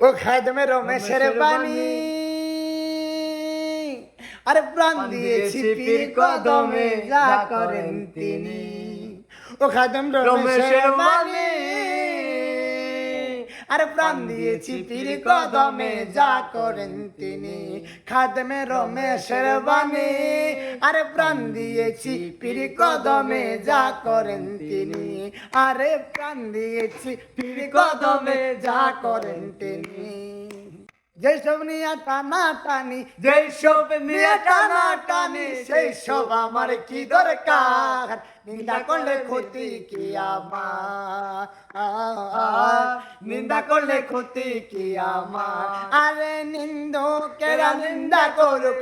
ও খাদমে রমেশের বাণী আরে প্রাণ দিয়েছি পীর কদমে যা করেন তিনি। ও খাদম রমেশের বাণী আরে প্রাণ দিয়েছি পীর কদমে যা করেন তিনি। খাদমে রমেশের বাণী আরে প্রাণ দিয়েছি পীর কদমে যা করেন তিনি। আরে প্রাণ দিয়েছি পীর কদমে যা করেন তিনি। যেসব নিয়ে টানা টানি যেসব নিয়ে টানা টানি সেই সব আমার কি দরকার। নিন্দা করলে ক্ষতি কি আমার, নিন্দা করলে ক্ষতি কি আমার। আরে নিন্দুকেরা নিন্দা করুক,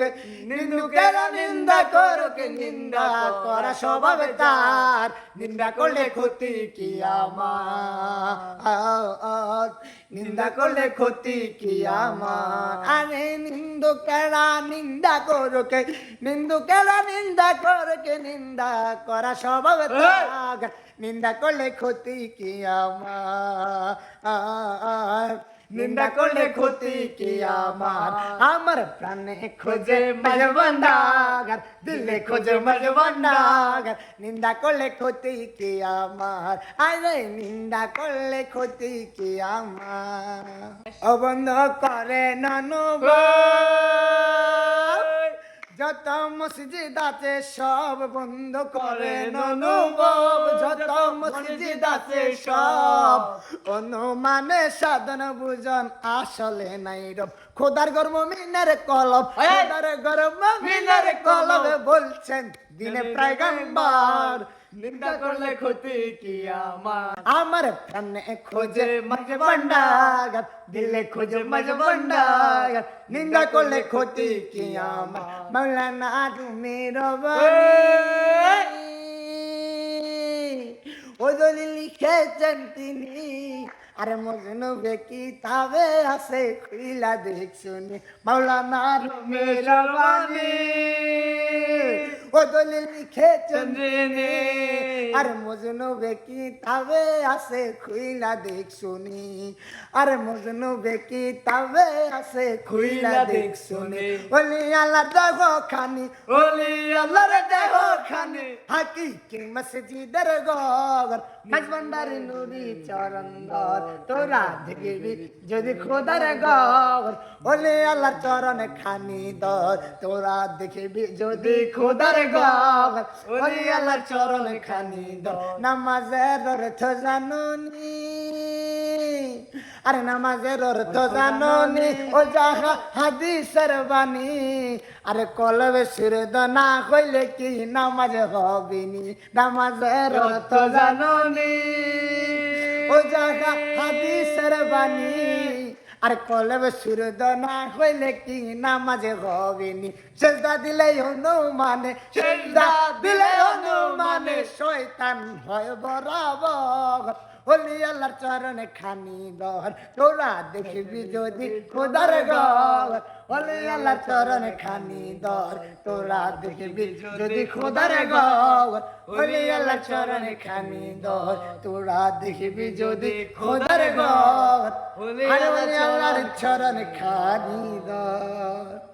নিন্দুকেরা নিন্দা করুক, নিন্দা করা স্বভাব তার। নিন্দা করলে ক্ষতি কি আমার, নিন্দা করলে ক্ষতি কি আমার। আরে নিন্দুকেরা নিন্দা করুক, নিন্দুকেরা নিন্দা করুক, নিন্দা করা স্বভাব তার। নিন্দা করলে ক্ষতি কি আমার, নিন্দা করলে ক্ষতি কি আমার। আমার প্রাণে খোঁজে মজবন্দাগার, দিলে খোঁজে মজবন্দাগার। নিন্দা করলে ক্ষতি কি আমার, আরে নিন্দা করলে ক্ষতি কি আমার। অবন্ধ করে ননব যত মসজিদ আছে সব বন্ধ করে ননুভব। যত মসজিদ আছে সব অনুমানে সাধন বুঝন আসলে নাই রব। খোদার গর্ব মিনের কলব, খোদার গর্ব মিনের কলব বলছেন দিনে পয়গম্বর। নিন্দা করলে ক্ষতি কি আমার, আমার প্রাণে খোঁজে মজবন্দাগার, দিলে খোঁজে মজবন্দাগার। নিন্দা করলে ক্ষতি কি আমার। মাওলানা রুমি রবানী ও দলিল লিখেছেন তিনি। আরে মজনু কিতাবে আছে খুইলা দেখ শুনি। মাওলানা রুমি রবানী ও দলিল লিখেছেন তিনি। আরে মজনু কিতাবে আছে খুইলা দেখ শুনি। আরে মজনু কিতাবে আছে খুইলা দেখ শুনি। ওলি আল্লাহর দেহ খানি, ওলি আল্লাহর দেহ খানি, হাকিকি মসজিদের ঘর, মজবন্দার নুরি চরণ ধর। তোরা দেখবি যদি খোদার ঘর, ওলি আল্লাহর চরণ খানি ধর। তোরা দেখবি যদি খোদার ঘর, ওলি আল্লাহর চরণ খানি ধর। নামাজের অর্থ জানুনি, আরে নামাজের অর্থ জানুনি ও যাহা হাদিসের বাণী। আরে কলবে শিরদ না হইলে কি নামাজ হবিনি। নামাজের অর্থ জানুনি ও যাহা হাদিসের বাণী। আর কলবে শিরদ না হইলে কি নামাজ হবিনি। সেজদা দিলে অনুমানে, সেজদা দিলে অনুমানে শয়তান হয় বরাবর। ওলি আল্লাহর চরণে খানি ধর। তোরা দেখবি যদি খোদার ঘর, ওলি আল্লাহর চরণে খানি ধর। তোরা দেখবি যদি খোদার ঘর, ওলি আল্লাহর চরণে খানি ধর। তোরা দেখবি যদি খোদার ঘর, ওলি আল্লাহর চরণে খানি ধর।